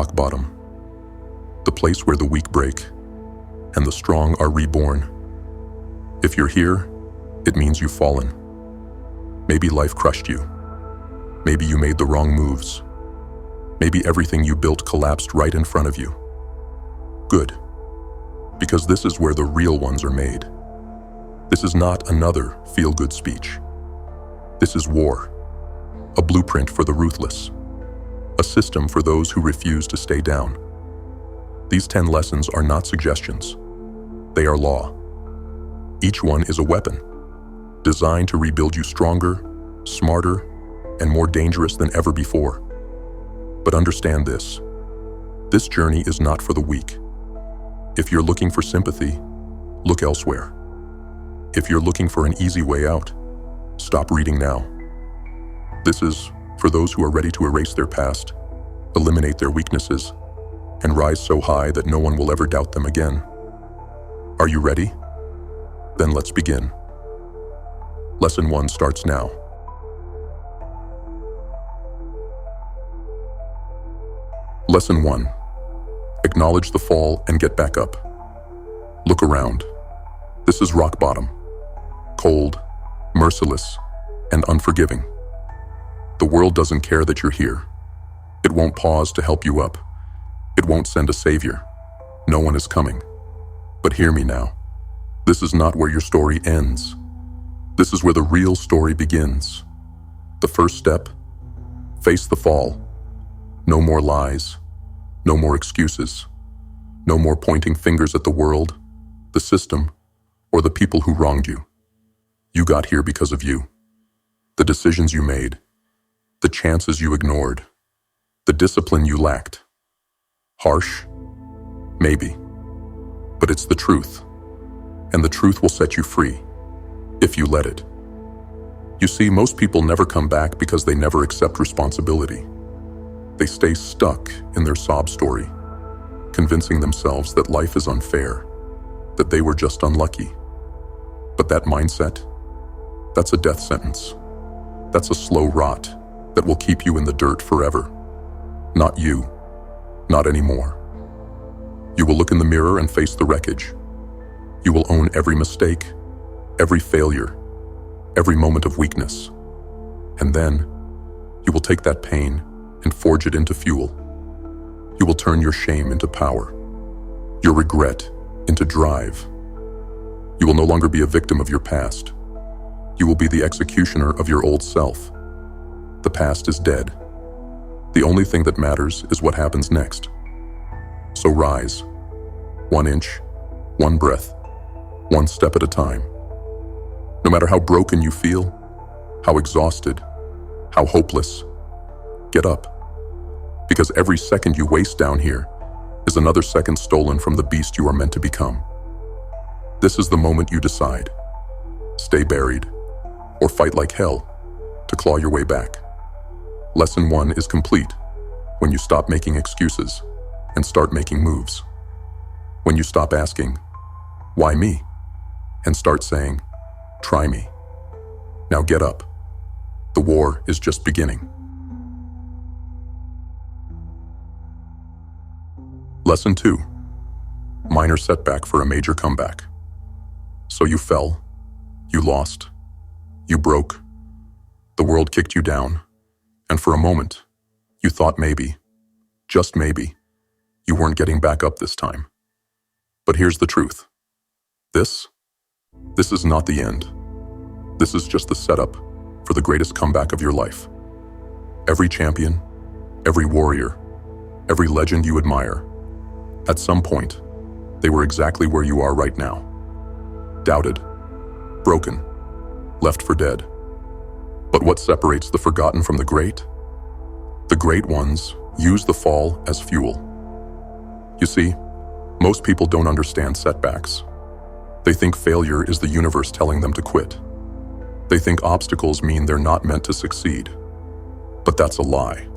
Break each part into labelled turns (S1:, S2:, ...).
S1: rock bottom, the place where the weak break and the strong are reborn. If you're here, it means you've fallen. Maybe life crushed you. Maybe you made the wrong moves. Maybe everything you built collapsed right in front of you. Good, because this is where the real ones are made. This is not another feel-good speech. This is war, a blueprint for the ruthless, a system for those who refuse to stay down. These 10 lessons are not suggestions. They are law. Each one is a weapon, designed to rebuild you stronger, smarter, and more dangerous than ever before. But understand this journey is not for the weak. If you're looking for sympathy, look elsewhere. If you're looking for an easy way out, stop reading now. This is for those who are ready to erase their past, eliminate their weaknesses, and rise so high that no one will ever doubt them again. Are you ready? Then let's begin. Lesson 1 starts now. Lesson 1. Acknowledge the fall and get back up. Look around. This is rock bottom. Cold, merciless, and unforgiving. The world doesn't care that you're here. It won't pause to help you up. It won't send a savior. No one is coming. But hear me now. This is not where your story ends. This is where the real story begins. The first step: face the fall. No more lies. No more excuses. No more pointing fingers at the world, the system, or the people who wronged you. You got here because of you. The decisions you made, the chances you ignored, the discipline you lacked. Harsh? Maybe. But it's the truth. And the truth will set you free, if you let it. You see, most people never come back because they never accept responsibility. They stay stuck in their sob story, convincing themselves that life is unfair, that they were just unlucky. But that mindset, that's a death sentence. That's a slow rot that will keep you in the dirt forever. Not you, not anymore. You will look in the mirror and face the wreckage. You will own every mistake, every failure, every moment of weakness. And then, you will take that pain and forge it into fuel. You will turn your shame into power, your regret into drive. You will no longer be a victim of your past. You will be the executioner of your old self. The past is dead. The only thing that matters is what happens next. So rise, 1 inch, 1 breath, 1 step at a time. No matter how broken you feel, how exhausted, how hopeless, get up. Because every second you waste down here is another second stolen from the beast you are meant to become. This is the moment you decide. Stay buried, or fight like hell to claw your way back. Lesson 1 is complete when you stop making excuses and start making moves. When you stop asking, why me? And start saying, try me. Now get up. The war is just beginning. Lesson 2. Minor setback for a major comeback. So you fell, you lost, you broke, the world kicked you down, and for a moment, you thought maybe, just maybe, you weren't getting back up this time. But here's the truth. This is not the end. This is just the setup for the greatest comeback of your life. Every champion, every warrior, every legend you admire, at some point, they were exactly where you are right now. Doubted, broken, left for dead. But what separates the forgotten from the great? The great ones use the fall as fuel. You see, most people don't understand setbacks. They think failure is the universe telling them to quit. They think obstacles mean they're not meant to succeed. But that's a lie.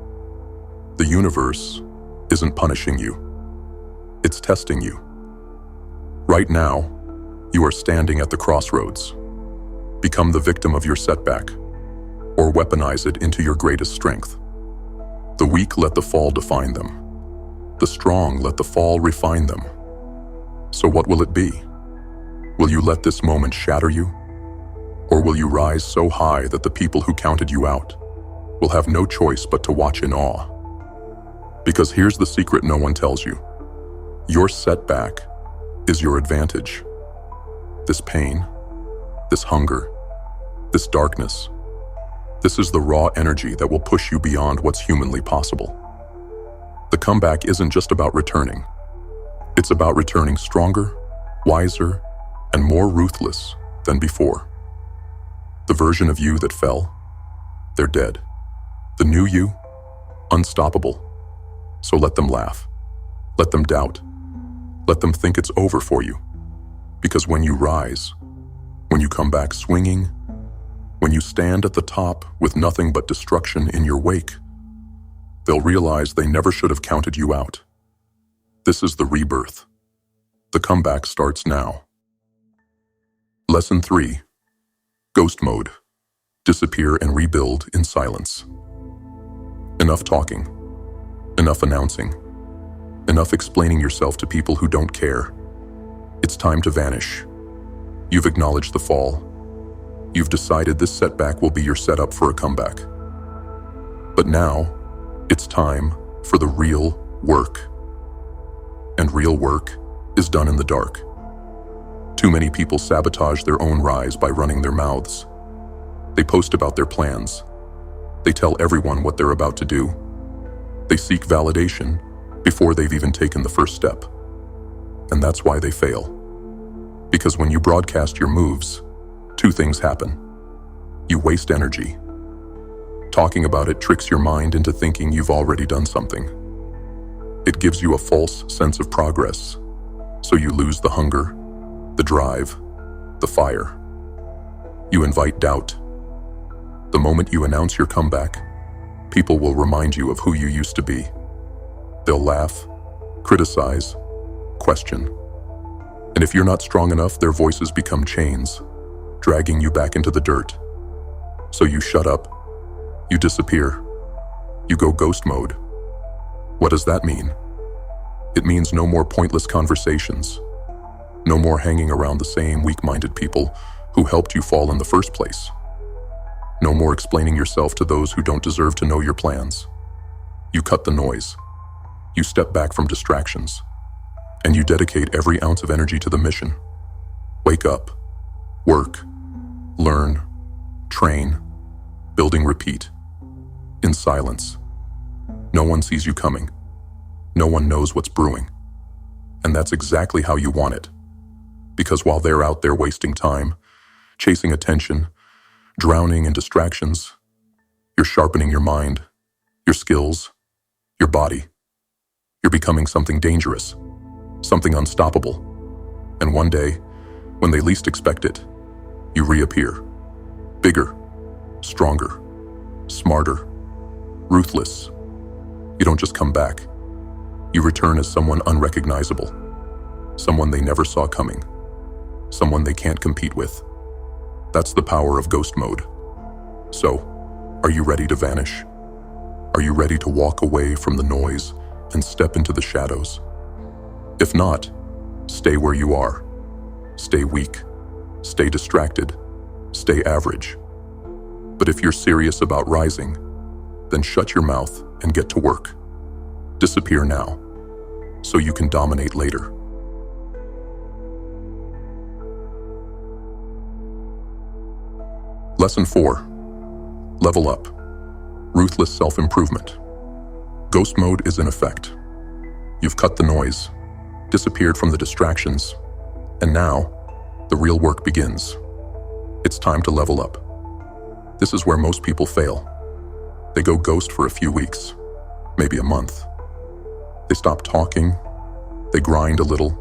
S1: The universe isn't punishing you. It's testing you. Right now, you are standing at the crossroads. Become the victim of your setback, or weaponize it into your greatest strength. The weak let the fall define them. The strong let the fall refine them. So what will it be? Will you let this moment shatter you? Or will you rise so high that the people who counted you out will have no choice but to watch in awe? Because here's the secret no one tells you. Your setback is your advantage. This pain, this hunger, this darkness, this is the raw energy that will push you beyond what's humanly possible. The comeback isn't just about returning. It's about returning stronger, wiser, and more ruthless than before. The version of you that fell, they're dead. The new you, unstoppable. So let them laugh. Let them doubt. Let them think it's over for you. Because when you rise, when you come back swinging, when you stand at the top with nothing but destruction in your wake, they'll realize they never should have counted you out. This is the rebirth. The comeback starts now. Lesson 3. Ghost mode. Disappear and rebuild in silence. Enough talking. Enough announcing. Enough explaining yourself to people who don't care. It's time to vanish. You've acknowledged the fall. You've decided this setback will be your setup for a comeback. But now, it's time for the real work. And real work is done in the dark. Too many people sabotage their own rise by running their mouths. They post about their plans. They tell everyone what they're about to do. They seek validation before they've even taken the first step. And that's why they fail. Because when you broadcast your moves, two things happen. You waste energy. Talking about it tricks your mind into thinking you've already done something. It gives you a false sense of progress, so you lose the hunger, the drive, the fire. You invite doubt. The moment you announce your comeback, people will remind you of who you used to be. They'll laugh, criticize, question. And if you're not strong enough, their voices become chains, dragging you back into the dirt. So you shut up. You disappear. You go ghost mode. What does that mean? It means no more pointless conversations. No more hanging around the same weak-minded people who helped you fall in the first place. No more explaining yourself to those who don't deserve to know your plans. You cut the noise. You step back from distractions. And you dedicate every ounce of energy to the mission. Wake up. Work. Learn. Train. Building repeat. In silence. No one sees you coming. No one knows what's brewing. And that's exactly how you want it. Because while they're out there wasting time, chasing attention, drowning in distractions, you're sharpening your mind, your skills, your body. You're becoming something dangerous, something unstoppable. And one day, when they least expect it, you reappear. Bigger, stronger, smarter, ruthless. You don't just come back. You return as someone unrecognizable, someone they never saw coming, someone they can't compete with. That's the power of ghost mode. So, are you ready to vanish? Are you ready to walk away from the noise and step into the shadows? If not, stay where you are. Stay weak. Stay distracted. Stay average. But if you're serious about rising, then shut your mouth and get to work. Disappear now, so you can dominate later. Lesson 4. Level up. Ruthless self-improvement. Ghost mode is in effect. You've cut the noise, disappeared from the distractions, and now, the real work begins. It's time to level up. This is where most people fail. They go ghost for a few weeks, maybe a month. They stop talking, they grind a little,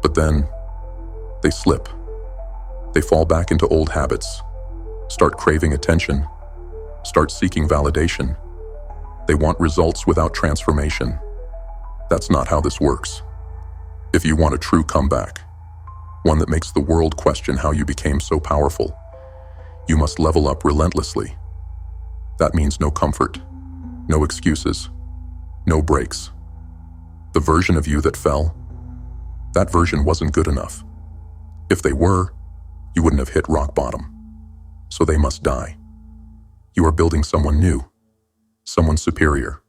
S1: but then they slip. They fall back into old habits, start craving attention, start seeking validation. They want results without transformation. That's not how this works. If you want a true comeback, one that makes the world question how you became so powerful, you must level up relentlessly. That means no comfort, no excuses, no breaks. version of you that fell, that version wasn't good enough. If they were, you wouldn't have hit rock bottom. So they must die. You are building someone new, someone superior,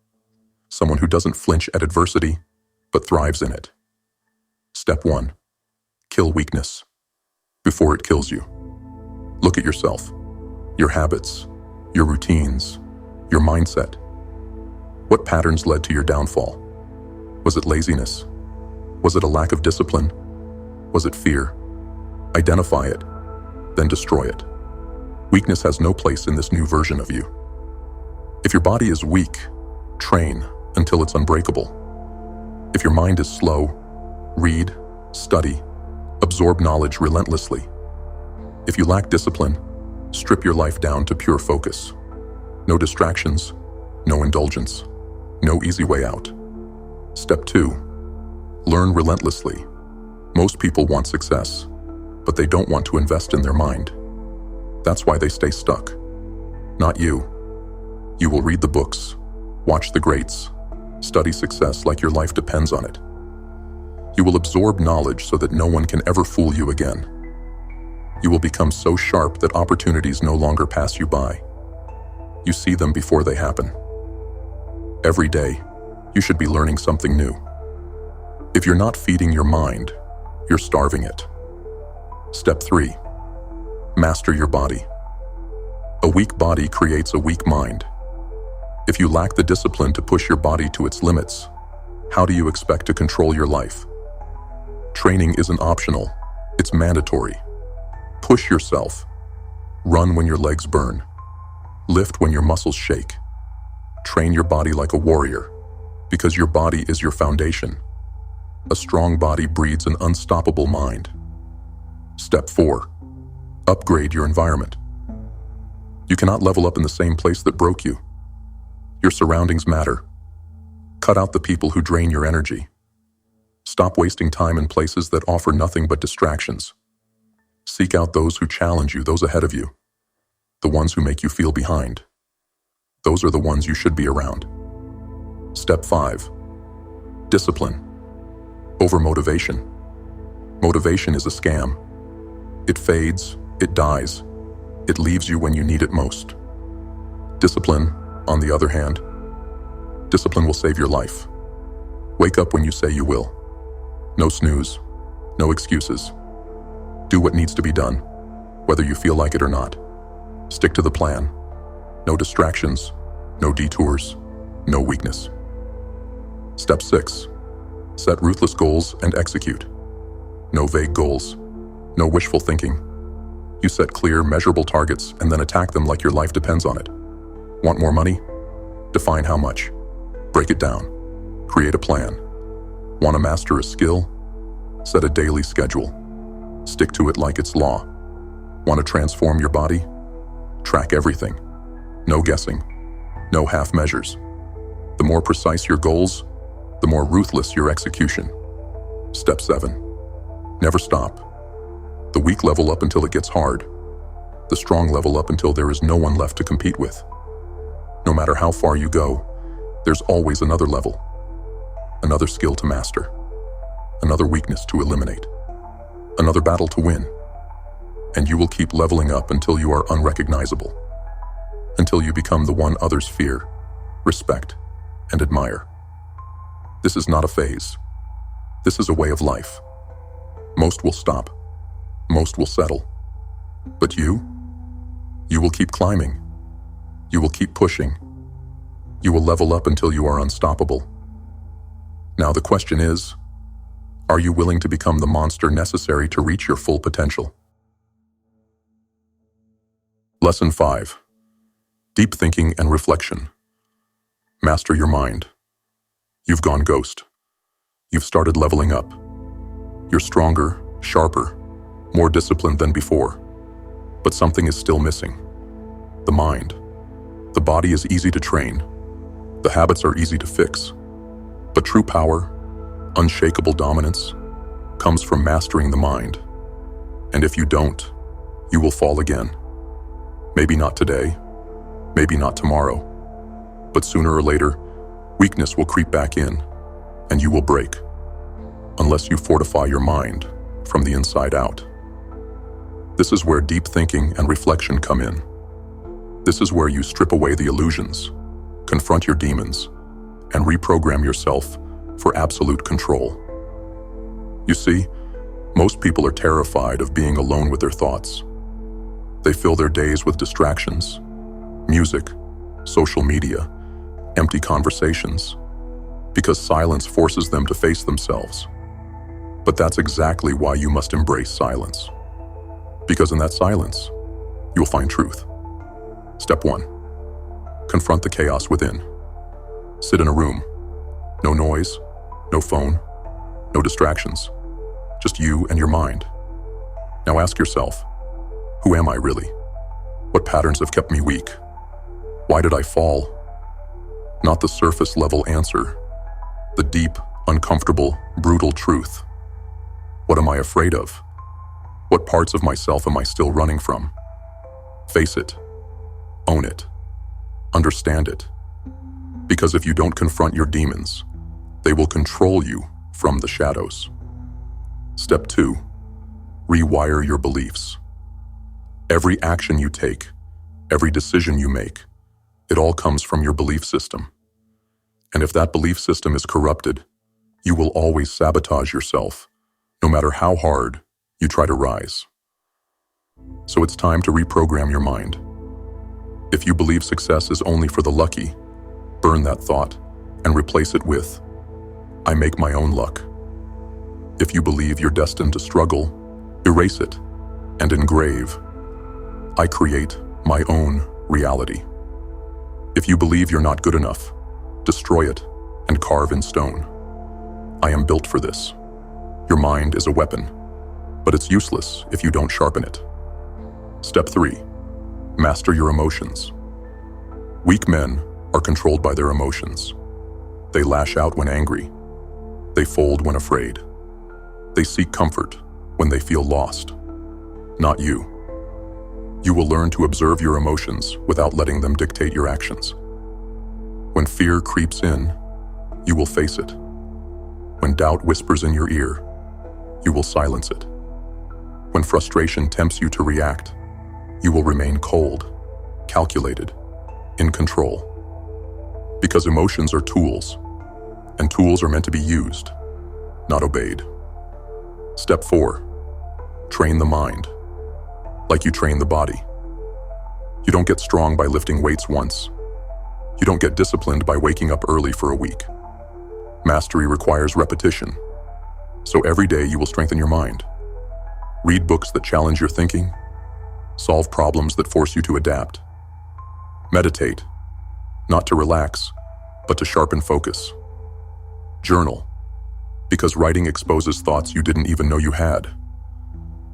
S1: someone who doesn't flinch at adversity, but thrives in it. Step 1. Kill weakness before it kills you. Look at yourself, your habits, your routines, your mindset. What patterns led to your downfall? Was it laziness? Was it a lack of discipline? Was it fear? Identify it, then destroy it. Weakness has no place in this new version of you. If your body is weak, train until it's unbreakable. If your mind is slow, read, study, absorb knowledge relentlessly. If you lack discipline, strip your life down to pure focus. No distractions, no indulgence, no easy way out. Step 2. Learn relentlessly. Most people want success, but they don't want to invest in their mind. That's why they stay stuck. Not you. You will read the books, watch the greats, study success like your life depends on it. You will absorb knowledge so that no one can ever fool you again. You will become so sharp that opportunities no longer pass you by. You see them before they happen. Every day, you should be learning something new. If you're not feeding your mind, you're starving it. Step 3. Master your body. A weak body creates a weak mind. If you lack the discipline to push your body to its limits, how do you expect to control your life? Training isn't optional, it's mandatory. Push yourself. Run when your legs burn. Lift when your muscles shake. Train your body like a warrior, because your body is your foundation. A strong body breeds an unstoppable mind. Step 4. Upgrade your environment. You cannot level up in the same place that broke you. Your surroundings matter. Cut out the people who drain your energy. Stop wasting time in places that offer nothing but distractions. Seek out those who challenge you, those ahead of you. The ones who make you feel behind. Those are the ones you should be around. Step 5. Discipline. Over motivation. Motivation is a scam. It fades, it dies, it leaves you when you need it most. Discipline, on the other hand, discipline will save your life. Wake up when you say you will. No snooze, no excuses. Do what needs to be done, whether you feel like it or not. Stick to the plan. No distractions, no detours, no weakness. Step 6. Set ruthless goals and execute. No vague goals, no wishful thinking. You set clear, measurable targets and then attack them like your life depends on it. Want more money? Define how much. Break it down. Create a plan. Want to master a skill? Set a daily schedule. Stick to it like it's law. Want to transform your body? Track everything. No guessing. No half measures. The more precise your goals, the more ruthless your execution. Step 7. Never stop. The weak level up until it gets hard. The strong level up until there is no one left to compete with. No matter how far you go, there's always another level. Another skill to master. Another weakness to eliminate. Another battle to win. And you will keep leveling up until you are unrecognizable. Until you become the one others fear, respect, and admire. This is not a phase. This is a way of life. Most will stop. Most will settle. But you will keep climbing. You will keep pushing. You will level up until you are unstoppable. Now the question is, are you willing to become the monster necessary to reach your full potential? Lesson 5. Deep thinking and reflection. Master your mind. You've gone ghost. You've started leveling up. You're stronger, sharper, more disciplined than before. But something is still missing. The mind. The body is easy to train. The habits are easy to fix. But true power, unshakable dominance, comes from mastering the mind. And if you don't, you will fall again. Maybe not today, maybe not tomorrow, but sooner or later, weakness will creep back in. and you will break, unless you fortify your mind from the inside out. This is where deep thinking and reflection come in. This is where you strip away the illusions, confront your demons, and reprogram yourself for absolute control. You see, most people are terrified of being alone with their thoughts. They fill their days with distractions, music, social media, empty conversations, because silence forces them to face themselves. But that's exactly why you must embrace silence. Because in that silence, you'll find truth. Step 1. Confront the chaos within. Sit in a room. No noise, no phone, no distractions. Just you and your mind. Now ask yourself, who am I really? What patterns have kept me weak? Why did I fall? Not the surface level answer, the deep, uncomfortable, brutal truth. What am I afraid of? What parts of myself am I still running from? Face it. Own it. Understand it. Because if you don't confront your demons, they will control you from the shadows. Step 2. Rewire your beliefs. Every action you take, every decision you make, it all comes from your belief system. And if that belief system is corrupted, you will always sabotage yourself, no matter how hard you try to rise. So it's time to reprogram your mind. If you believe success is only for the lucky, burn that thought and replace it with, I make my own luck. If you believe you're destined to struggle, erase it and engrave, I create my own reality. If you believe you're not good enough, destroy it and carve in stone, I am built for this. Your mind is a weapon, but it's useless if you don't sharpen it. Step 3. Master your emotions. Weak men are controlled by their emotions. They lash out when angry. They fold when afraid. They seek comfort when they feel lost. Not you. You will learn to observe your emotions without letting them dictate your actions. When fear creeps in, you will face it. When doubt whispers in your ear, you will silence it. When frustration tempts you to react, you will remain cold, calculated, in control. Because emotions are tools, and tools are meant to be used, not obeyed. Step 4. Train the mind, like you train the body. You don't get strong by lifting weights once. You don't get disciplined by waking up early for a week. Mastery requires repetition. So every day you will strengthen your mind. Read books that challenge your thinking. Solve problems that force you to adapt. Meditate, not to relax, but to sharpen focus. Journal, because writing exposes thoughts you didn't even know you had.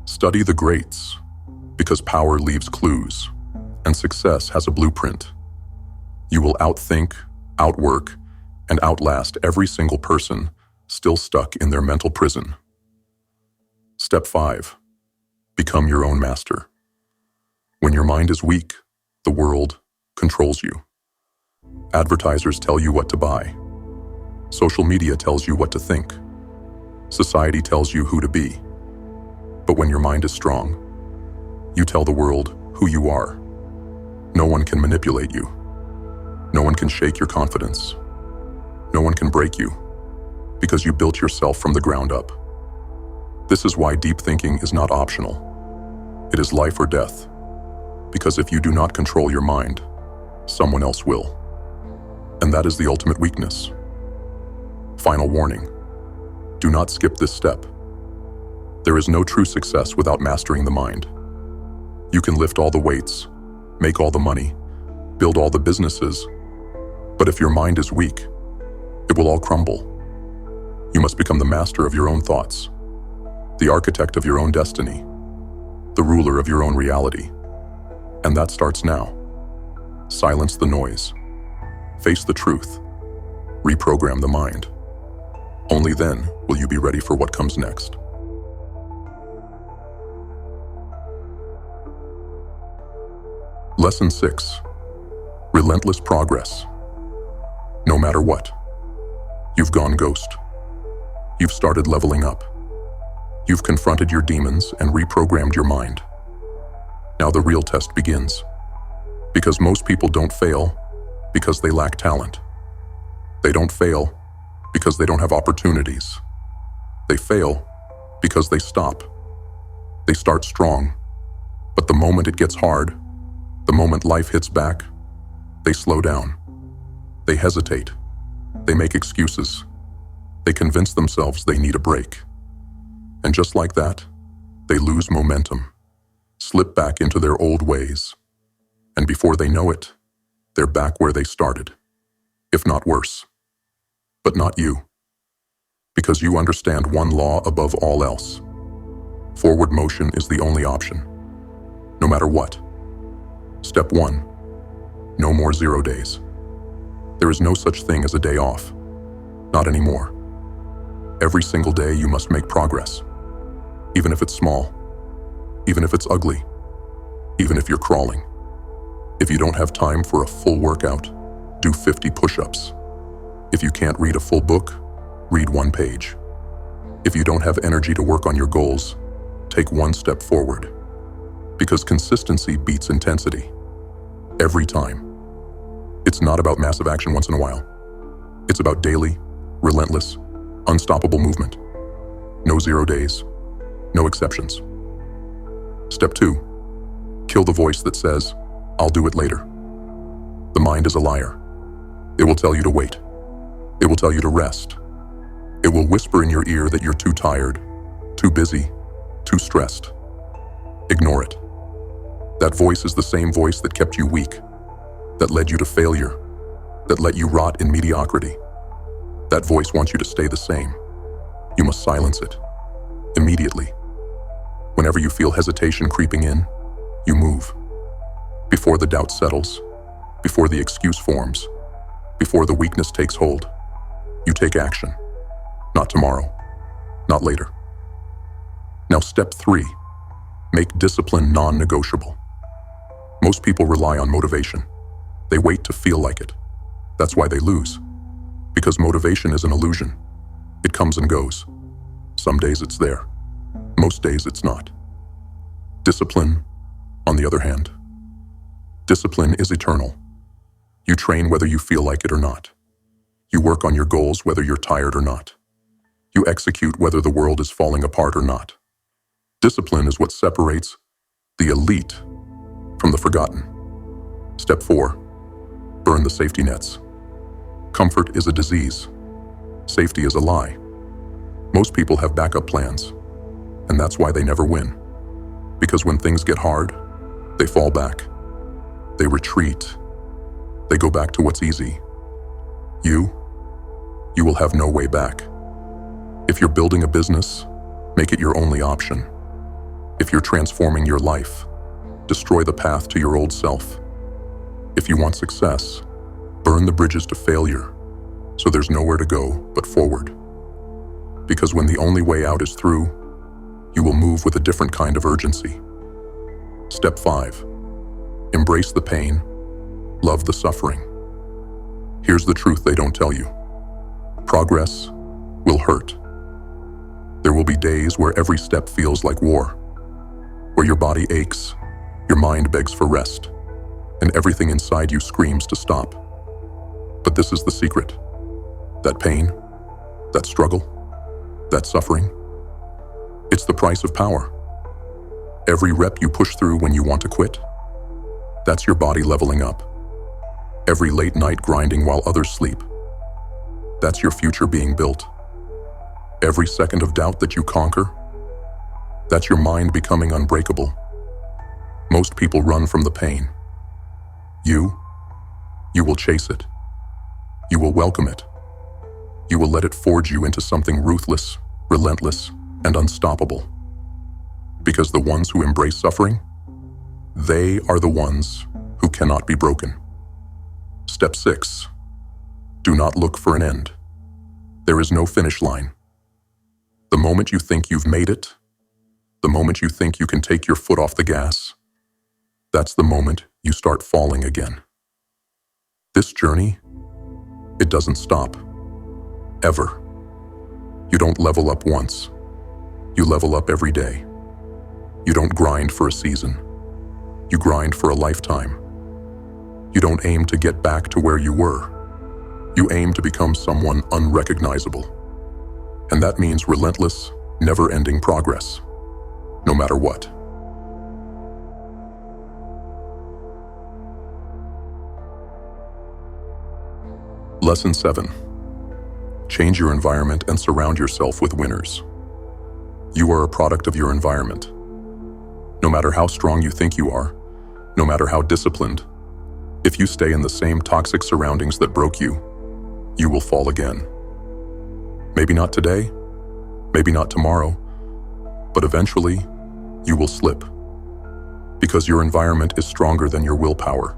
S1: Study the greats, because power leaves clues, and success has a blueprint. You will outthink, outwork, and outlast every single person still stuck in their mental prison. Step 5. Become your own master. When your mind is weak, the world controls you. Advertisers tell you what to buy. Social media tells you what to think. Society tells you who to be. But when your mind is strong, you tell the world who you are. No one can manipulate you. No one can shake your confidence. No one can break you, because you built yourself from the ground up. This is why deep thinking is not optional. It is life or death, because if you do not control your mind, someone else will. And that is the ultimate weakness. Final warning: do not skip this step. There is no true success without mastering the mind. You can lift all the weights, make all the money, build all the businesses, but if your mind is weak, it will all crumble. You must become the master of your own thoughts, the architect of your own destiny, the ruler of your own reality. And that starts now. Silence the noise. Face the truth. Reprogram the mind. Only then will you be ready for what comes next. Lesson 6. Relentless progress. No matter what, you've gone ghost. You've started leveling up. You've confronted your demons and reprogrammed your mind. Now the real test begins. Because most people don't fail because they lack talent. They don't fail because they don't have opportunities. They fail because they stop. They start strong, but the moment it gets hard, the moment life hits back, they slow down. They hesitate. They make excuses. They convince themselves they need a break. And just like that, they lose momentum, slip back into their old ways. And before they know it, they're back where they started, if not worse. But not you. Because you understand one law above all else. Forward motion is the only option, no matter what. Step 1. No more 0 days. There is no such thing as a day off. Not anymore. Every single day you must make progress. Even if it's small. Even if it's ugly. Even if you're crawling. If you don't have time for a full workout, do 50 push-ups. If you can't read a full book, read 1 page. If you don't have energy to work on your goals, take 1 step forward. Because consistency beats intensity. Every time. It's not about massive action once in a while. It's about daily, relentless, unstoppable movement. No 0 days. No exceptions. Step 2. Kill the voice that says, "I'll do it later." The mind is a liar. It will tell you to wait. It will tell you to rest. It will whisper in your ear that you're too tired, too busy, too stressed. Ignore it. That voice is the same voice that kept you weak, that led you to failure, that let you rot in mediocrity. That voice wants you to stay the same. You must silence it. Immediately. Whenever you feel hesitation creeping in, you move. Before the doubt settles, before the excuse forms, before the weakness takes hold, you take action. Not tomorrow, not later. Now step 3, make discipline non-negotiable. Most people rely on motivation. They wait to feel like it. That's why they lose. Because motivation is an illusion. It comes and goes. Some days it's there. Most days it's not. Discipline, on the other hand. Discipline is eternal. You train whether you feel like it or not. You work on your goals whether you're tired or not. You execute whether the world is falling apart or not. Discipline is what separates the elite from the forgotten. Step 4. Burn the safety nets. Comfort is a disease. Safety is a lie. Most people have backup plans, and that's why they never win. Because when things get hard, they fall back. They retreat. They go back to what's easy. You will have no way back. If you're building a business, make it your only option. If you're transforming your life, destroy the path to your old self. If you want success, burn the bridges to failure, so there's nowhere to go but forward. Because when the only way out is through, you will move with a different kind of urgency. Step 5. Embrace the pain, love the suffering. Here's the truth they don't tell you. Progress will hurt. There will be days where every step feels like war, where your body aches, your mind begs for rest, and everything inside you screams to stop. But this is the secret. That pain, that struggle, that suffering, it's the price of power. Every rep you push through when you want to quit, that's your body leveling up. Every late night grinding while others sleep, that's your future being built. Every second of doubt that you conquer, that's your mind becoming unbreakable. Most people run from the pain. You will chase it. You will welcome it. You will let it forge you into something ruthless, relentless, and unstoppable. Because the ones who embrace suffering, they are the ones who cannot be broken. Step 6. Do not look for an end. There is no finish line. The moment you think you've made it, the moment you think you can take your foot off the gas, that's the moment you start falling again. This journey, it doesn't stop. Ever. You don't level up once. You level up every day. You don't grind for a season. You grind for a lifetime. You don't aim to get back to where you were. You aim to become someone unrecognizable. And that means relentless, never-ending progress, no matter what. Lesson 7. Change your environment and surround yourself with winners. You are a product of your environment. No matter how strong you think you are, no matter how disciplined, if you stay in the same toxic surroundings that broke you, you will fall again. Maybe not today, maybe not tomorrow, but eventually, you will slip. Because your environment is stronger than your willpower.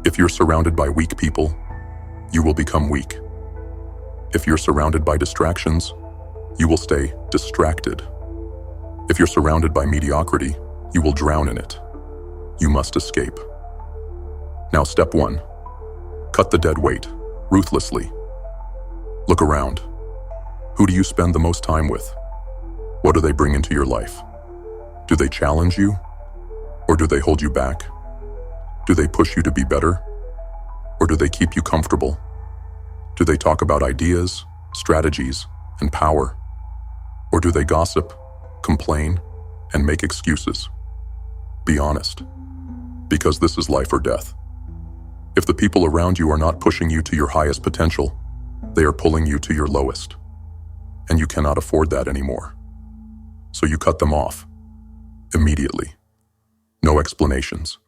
S1: If you're surrounded by weak people, you will become weak. If you're surrounded by distractions, you will stay distracted. If you're surrounded by mediocrity, you will drown in it. You must escape. Now, step 1. Cut the dead weight, ruthlessly. Look around. Who do you spend the most time with? What do they bring into your life? Do they challenge you? Or do they hold you back? Do they push you to be better? Or do they keep you comfortable? Do they talk about ideas, strategies, and power? Or do they gossip, complain, and make excuses? Be honest, because this is life or death. If the people around you are not pushing you to your highest potential, they are pulling you to your lowest. And you cannot afford that anymore. So you cut them off, immediately. No explanations,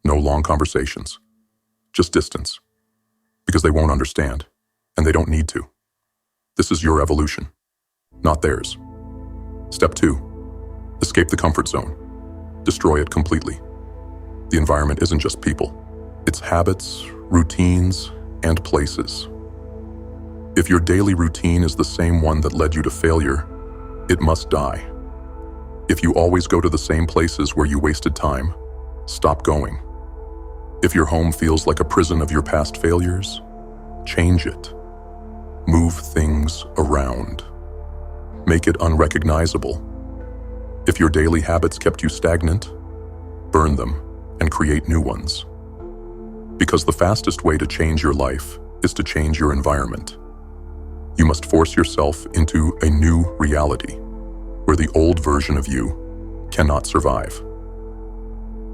S1: no long conversations, just distance. Because they won't understand, and they don't need to. This is your evolution, not theirs. Step 2. Escape the comfort zone. Destroy it completely. The environment isn't just people. It's habits, routines, and places. If your daily routine is the same one that led you to failure, it must die. If you always go to the same places where you wasted time, stop going. If your home feels like a prison of your past failures, change it. Move things around. Make it unrecognizable. If your daily habits kept you stagnant, burn them and create new ones. Because the fastest way to change your life is to change your environment. You must force yourself into a new reality where the old version of you cannot survive.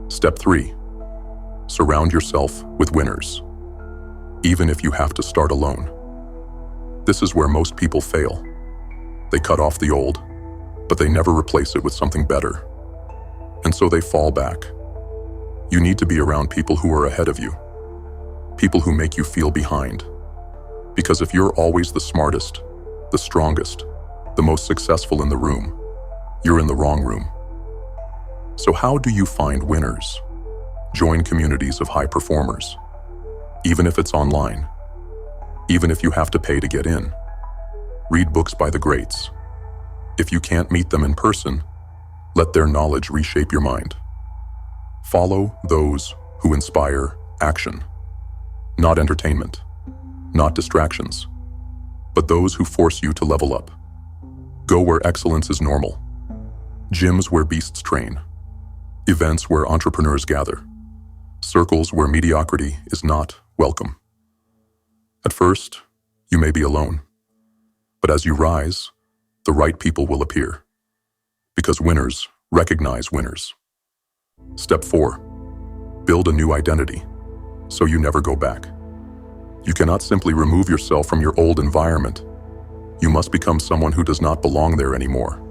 S1: Step 3. Surround yourself with winners, even if you have to start alone. This is where most people fail. They cut off the old, but they never replace it with something better. And so they fall back. You need to be around people who are ahead of you, people who make you feel behind. Because if you're always the smartest, the strongest, the most successful in the room, you're in the wrong room. So how do you find winners? Join communities of high performers, even if it's online, even if you have to pay to get in. Read books by the greats. If you can't meet them in person, let their knowledge reshape your mind. Follow those who inspire action, not entertainment, not distractions, but those who force you to level up. Go where excellence is normal. Gyms where beasts train. Events where entrepreneurs gather. Circles where mediocrity is not welcome. At first, you may be alone, but as you rise, the right people will appear. Because winners recognize winners. Step 4. Build a new identity, so you never go back. You cannot simply remove yourself from your old environment. You must become someone who does not belong there anymore.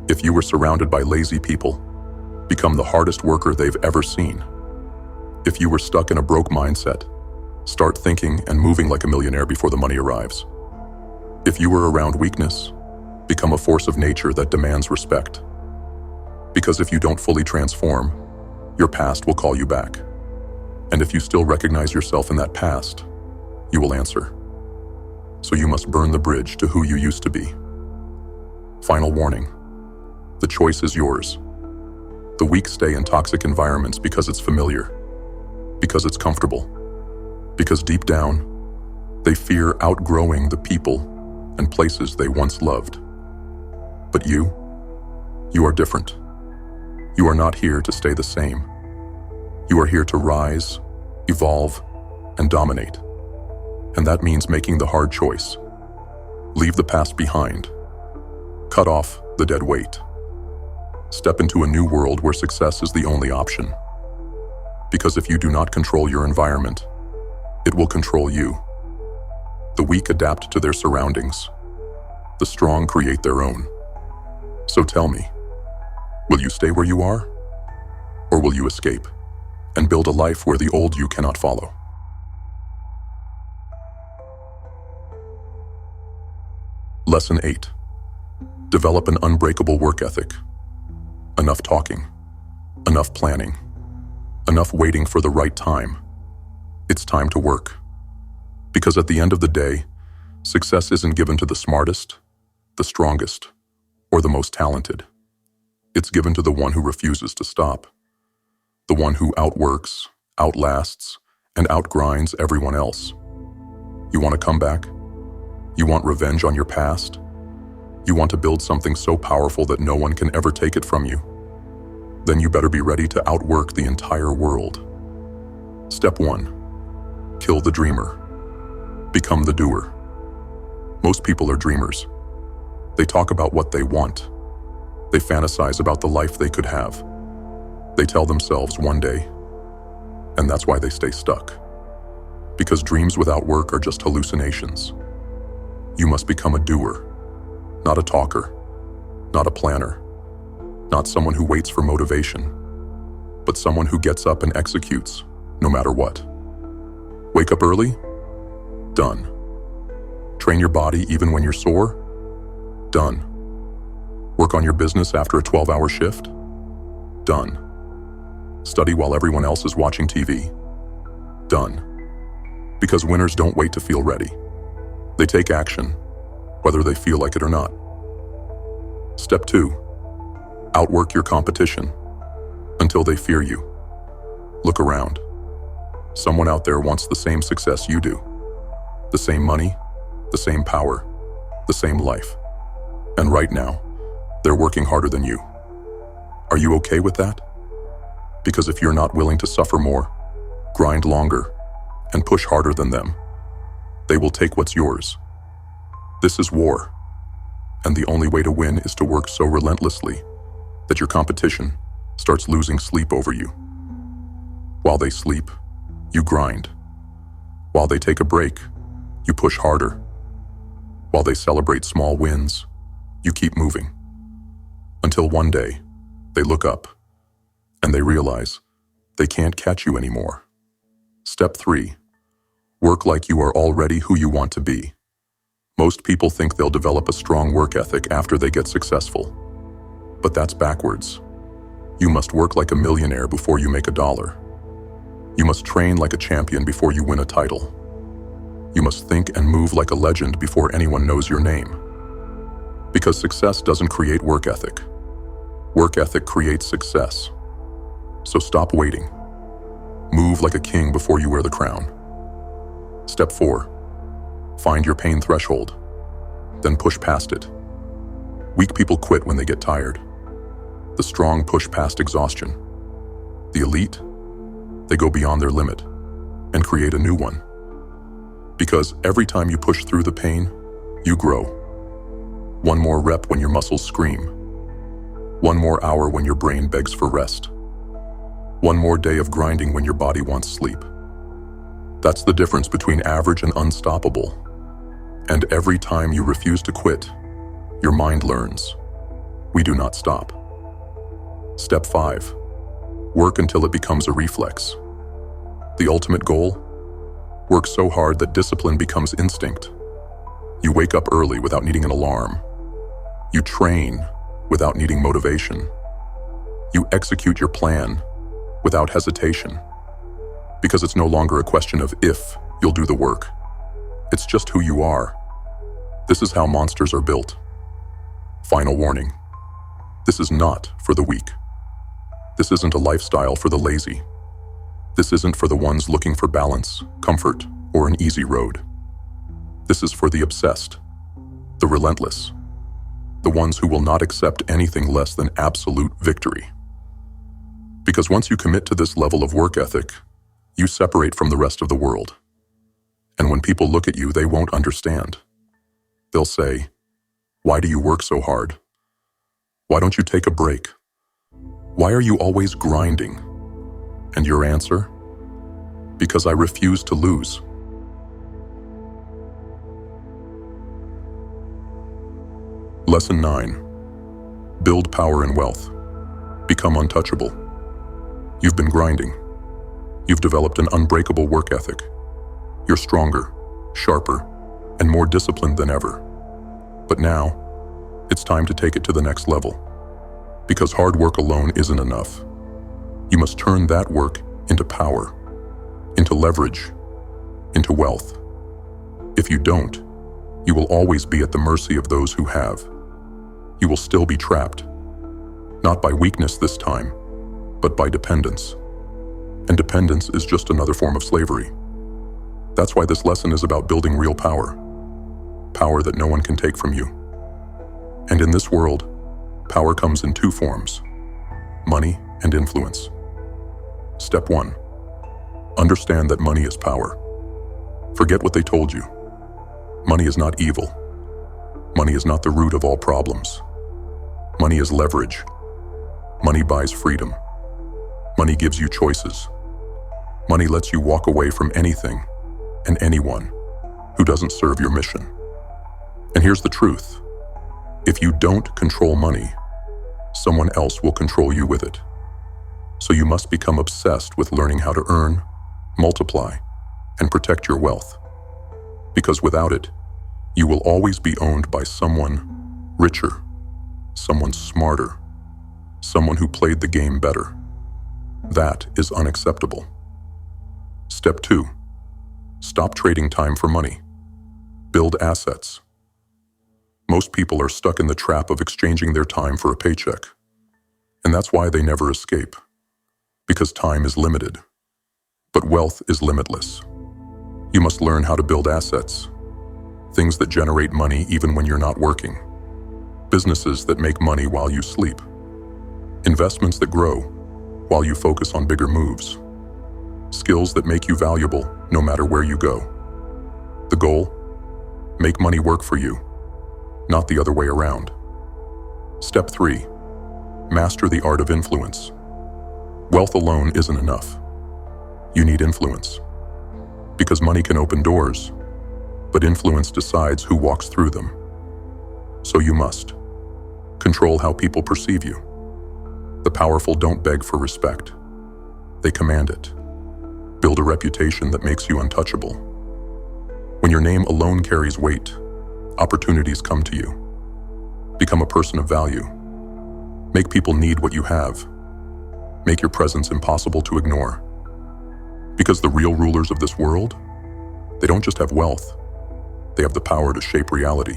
S1: If you were surrounded by lazy people, become the hardest worker they've ever seen. If you were stuck in a broke mindset, start thinking and moving like a millionaire before the money arrives. If you were around weakness, become a force of nature that demands respect. Because if you don't fully transform, your past will call you back. And if you still recognize yourself in that past, you will answer. So you must burn the bridge to who you used to be. Final warning: the choice is yours. The weak stay in toxic environments because it's familiar, because it's comfortable, because deep down, they fear outgrowing the people and places they once loved. But you are different. You are not here to stay the same. You are here to rise, evolve, and dominate. And that means making the hard choice. Leave the past behind. Cut off the dead weight. Step into a new world where success is the only option. Because if you do not control your environment, it will control you. The weak adapt to their surroundings. The strong create their own. So tell me, will you stay where you are? Or will you escape and build a life where the old you cannot follow? Lesson 8. Develop an unbreakable work ethic. Enough talking. Enough planning. Enough waiting for the right time. It's time to work. Because at the end of the day, success isn't given to the smartest, the strongest, or the most talented. It's given to the one who refuses to stop. The one who outworks, outlasts, and outgrinds everyone else. You want to come back? You want revenge on your past? You want to build something so powerful that no one can ever take it from you? Then you better be ready to outwork the entire world. Step 1. Kill the dreamer. Become the doer. Most people are dreamers. They talk about what they want. They fantasize about the life they could have. They tell themselves one day, and that's why they stay stuck. Because dreams without work are just hallucinations. You must become a doer, not a talker, not a planner, not someone who waits for motivation, but someone who gets up and executes, no matter what. Wake up early? Done. Train your body even when you're sore? Done. Work on your business after a 12-hour shift? Done. Study while everyone else is watching TV? Done. Because winners don't wait to feel ready. They take action, whether they feel like it or not. Step 2. Outwork your competition until they fear you. Look around. Someone out there wants the same success you do. The same money, the same power, the same life. And right now, they're working harder than you. Are you okay with that? Because if you're not willing to suffer more, grind longer, and push harder than them, they will take what's yours. This is war, and the only way to win is to work so relentlessly that your competition starts losing sleep over you. While they sleep, you grind. While they take a break, you push harder. While they celebrate small wins, you keep moving. Until one day, they look up, and they realize they can't catch you anymore. Step 3. Work like you are already who you want to be. Most people think they'll develop a strong work ethic after they get successful. But that's backwards. You must work like a millionaire before you make $1. You must train like a champion before you win a title. You must think and move like a legend before anyone knows your name. Because success doesn't create work ethic. Work ethic creates success. So stop waiting. Move like a king before you wear the crown. Step 4. Find your pain threshold, then push past it. Weak people quit when they get tired. The strong push past exhaustion. The elite, they go beyond their limit and create a new one. Because every time you push through the pain, you grow. One more rep when your muscles scream. One more hour when your brain begs for rest. One more day of grinding when your body wants sleep. That's the difference between average and unstoppable. And every time you refuse to quit, your mind learns. We do not stop. Step 5. Work until it becomes a reflex. The ultimate goal? Work so hard that discipline becomes instinct. You wake up early without needing an alarm. You train without needing motivation. You execute your plan without hesitation. Because it's no longer a question of if you'll do the work. It's just who you are. This is how monsters are built. Final warning. This is not for the weak. This isn't a lifestyle for the lazy. This isn't for the ones looking for balance, comfort, or an easy road. This is for the obsessed. The relentless. The ones who will not accept anything less than absolute victory. Because once you commit to this level of work ethic, you separate from the rest of the world. And when people look at you, they won't understand. They'll say, "Why do you work so hard? Why don't you take a break? Why are you always grinding?" And your answer? Because I refuse to lose. Lesson 9. Build power and wealth. Become untouchable. You've been grinding. You've developed an unbreakable work ethic. You're stronger, sharper, and more disciplined than ever. But now, it's time to take it to the next level. Because hard work alone isn't enough. You must turn that work into power, into leverage, into wealth. If you don't, you will always be at the mercy of those who have. You will still be trapped, not by weakness this time, but by dependence. And dependence is just another form of slavery. That's why this lesson is about building real power. Power that no one can take from you. And in this world, power comes in two forms: money and influence. Step 1. Understand that money is power. Forget what they told you. Money is not evil. Money is not the root of all problems. Money is leverage. Money buys freedom. Money gives you choices. Money lets you walk away from anything and anyone who doesn't serve your mission. And here's the truth. If you don't control money, someone else will control you with it. So you must become obsessed with learning how to earn, multiply, and protect your wealth. Because without it, you will always be owned by someone richer, someone smarter, someone who played the game better. That is unacceptable. Step 2. Stop trading time for money. Build assets. Most people are stuck in the trap of exchanging their time for a paycheck. And that's why they never escape. Because time is limited. But wealth is limitless. You must learn how to build assets. Things that generate money even when you're not working. Businesses that make money while you sleep. Investments that grow while you focus on bigger moves. Skills that make you valuable no matter where you go. The goal? Make money work for you, not the other way around. Step 3. Master the art of influence. Wealth alone isn't enough. You need influence. Because money can open doors, but influence decides who walks through them. So you must control how people perceive you. The powerful don't beg for respect. They command it. Build a reputation that makes you untouchable. When your name alone carries weight, opportunities come to you. Become a person of value. Make people need what you have. Make your presence impossible to ignore. Because the real rulers of this world, they don't just have wealth, they have the power to shape reality.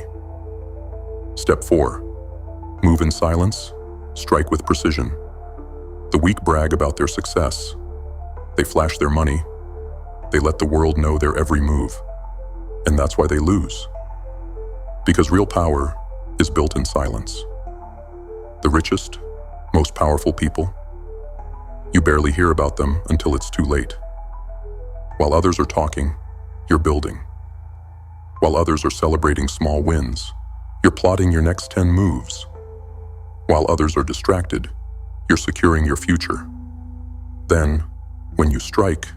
S1: Step 4. Move in silence, strike with precision. The weak brag about their success. They flash their money. They let the world know their every move. And that's why they lose. Because real power is built in silence. The richest, most powerful people, you barely hear about them until it's too late. While others are talking, you're building. While others are celebrating small wins, you're plotting your next 10 moves. While others are distracted, you're securing your future. Then, when you strike,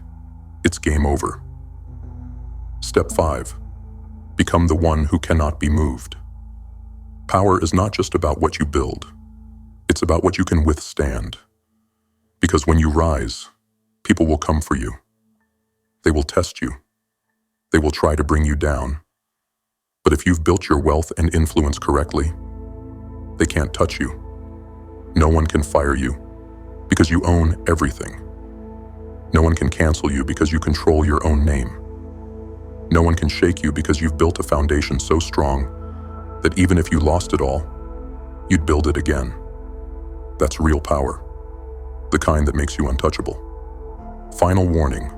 S1: it's game over. Step 5. Become the one who cannot be moved. Power is not just about what you build. It's about what you can withstand. Because when you rise, people will come for you. They will test you. They will try to bring you down. But if you've built your wealth and influence correctly, they can't touch you. No one can fire you because you own everything. No one can cancel you because you control your own name. No one can shake you because you've built a foundation so strong that even if you lost it all, you'd build it again. That's real power, the kind that makes you untouchable. Final warning: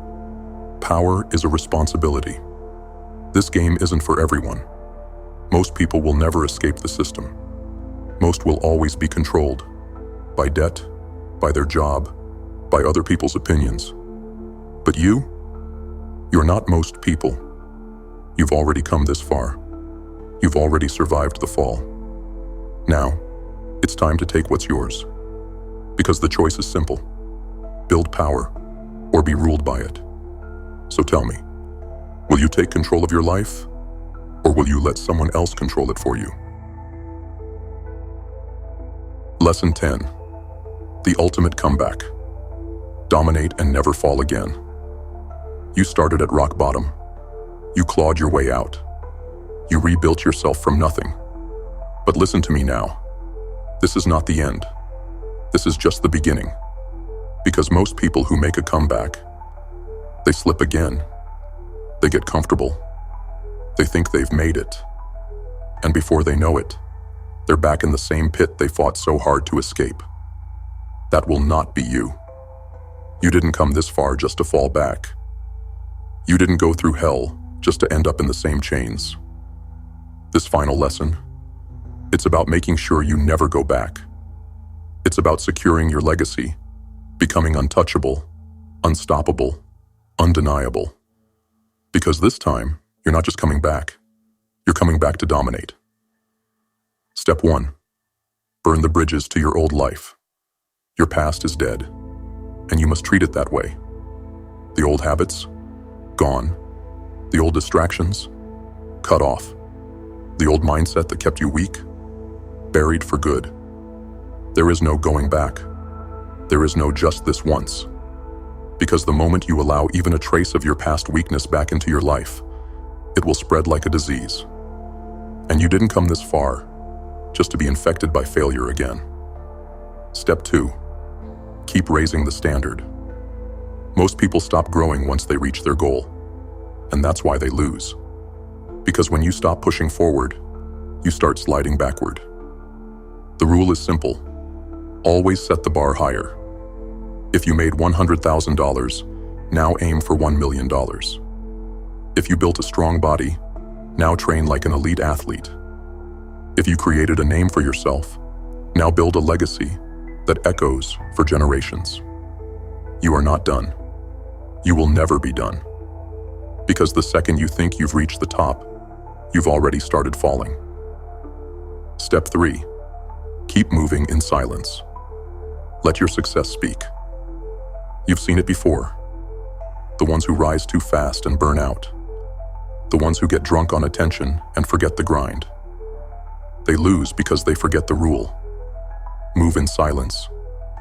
S1: power is a responsibility. This game isn't for everyone. Most people will never escape the system. Most will always be controlled by debt, by their job, by other people's opinions. But you're not most people. You've already come this far. You've already survived the fall. Now, it's time to take what's yours. Because the choice is simple. Build power, or be ruled by it. So tell me, will you take control of your life, or will you let someone else control it for you? Lesson 10. The ultimate comeback. Dominate and never fall again. You started at rock bottom. You clawed your way out. You rebuilt yourself from nothing. But listen to me now. This is not the end. This is just the beginning. Because most people who make a comeback, they slip again. They get comfortable. They think they've made it. And before they know it, they're back in the same pit they fought so hard to escape. That will not be you. You didn't come this far just to fall back. You didn't go through hell just to end up in the same chains. This final lesson, it's about making sure you never go back. It's about securing your legacy, becoming untouchable, unstoppable, undeniable. Because this time, you're not just coming back, you're coming back to dominate. Step 1. Burn the bridges to your old life. Your past is dead, and you must treat it that way. The old habits? Gone. The old distractions? Cut off. The old mindset that kept you weak? Buried for good. There is no going back. There is no just this once. Because the moment you allow even a trace of your past weakness back into your life, it will spread like a disease. And you didn't come this far just to be infected by failure again. Step 2. Keep raising the standard. Most people stop growing once they reach their goal, and that's why they lose. Because when you stop pushing forward, you start sliding backward. The rule is simple. Always set the bar higher. If you made $100,000, now aim for $1 million. If you built a strong body, now train like an elite athlete. If you created a name for yourself, now build a legacy that echoes for generations. You are not done. You will never be done. Because the second you think you've reached the top, you've already started falling. Step 3. Keep moving in silence. Let your success speak. You've seen it before. The ones who rise too fast and burn out. The ones who get drunk on attention and forget the grind. They lose because they forget the rule. Move in silence.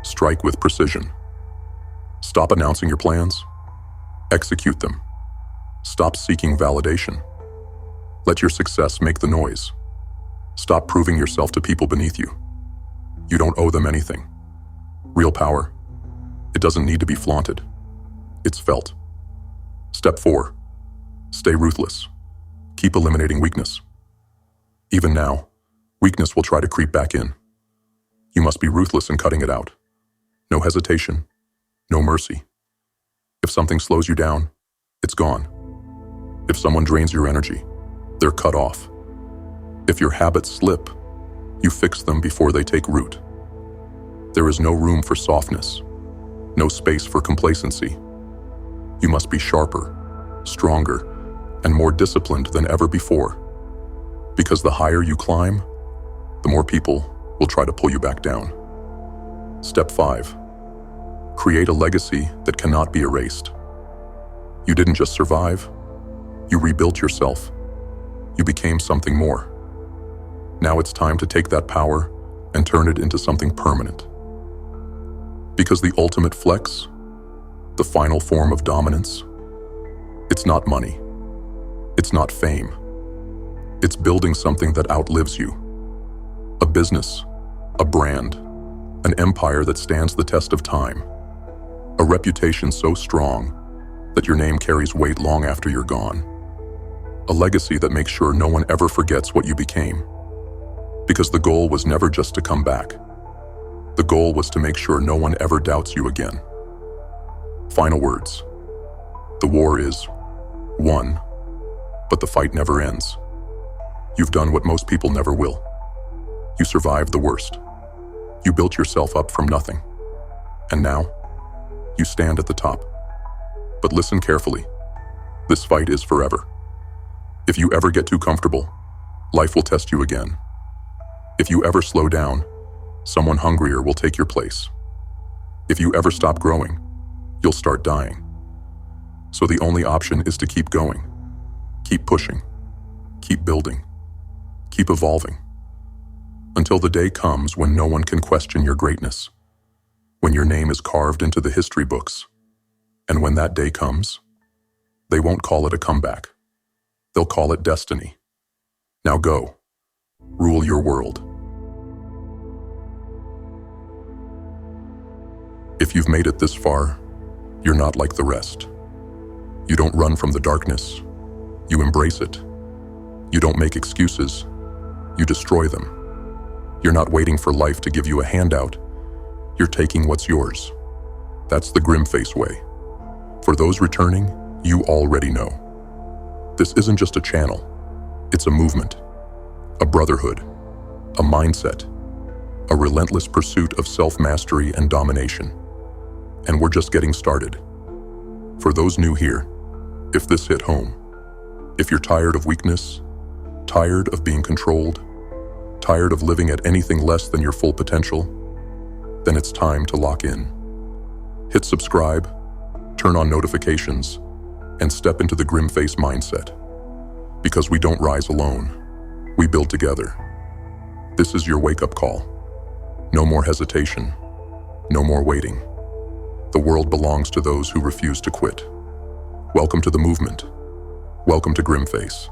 S1: Strike with precision. Stop announcing your plans. Execute them. Stop seeking validation. Let your success make the noise. Stop proving yourself to people beneath you. You don't owe them anything. Real power, it doesn't need to be flaunted. It's felt. Step 4. Stay ruthless. Keep eliminating weakness. Even now, weakness will try to creep back in. You must be ruthless in cutting it out. No hesitation, no mercy. If something slows you down, it's gone. If someone drains your energy, they're cut off. If your habits slip, you fix them before they take root. There is no room for softness, no space for complacency. You must be sharper, stronger, and more disciplined than ever before. Because the higher you climb, the more people will try to pull you back down. Step 5. Create a legacy that cannot be erased. You didn't just survive, you rebuilt yourself. You became something more. Now it's time to take that power and turn it into something permanent. Because the ultimate flex, the final form of dominance, it's not money. It's not fame. It's building something that outlives you. A business, a brand, an empire that stands the test of time. A reputation so strong that your name carries weight long after you're gone. A legacy that makes sure no one ever forgets what you became. Because the goal was never just to come back. The goal was to make sure no one ever doubts you again. Final words. The war is won, but the fight never ends. You've done what most people never will. You survived the worst. You built yourself up from nothing. And now, you stand at the top. But listen carefully. This fight is forever. If you ever get too comfortable, life will test you again. If you ever slow down, someone hungrier will take your place. If you ever stop growing, you'll start dying. So the only option is to keep going. Keep pushing. Keep building. Keep evolving. Until the day comes when no one can question your greatness. When your name is carved into the history books. And when that day comes, they won't call it a comeback. They'll call it destiny. Now go. Rule your world. If you've made it this far, you're not like the rest. You don't run from the darkness. You embrace it. You don't make excuses. You destroy them. You're not waiting for life to give you a handout. You're taking what's yours. That's the GrimFace way. For those returning, you already know. This isn't just a channel. It's a movement, a brotherhood, a mindset, a relentless pursuit of self-mastery and domination. And we're just getting started. For those new here, if this hit home, if you're tired of weakness, tired of being controlled, tired of living at anything less than your full potential, then it's time to lock in. Hit subscribe, turn on notifications, and step into the GrimFace mindset. Because we don't rise alone, we build together. This is your wake-up call. No more hesitation, no more waiting. The world belongs to those who refuse to quit. Welcome to the movement. Welcome to GrimFace.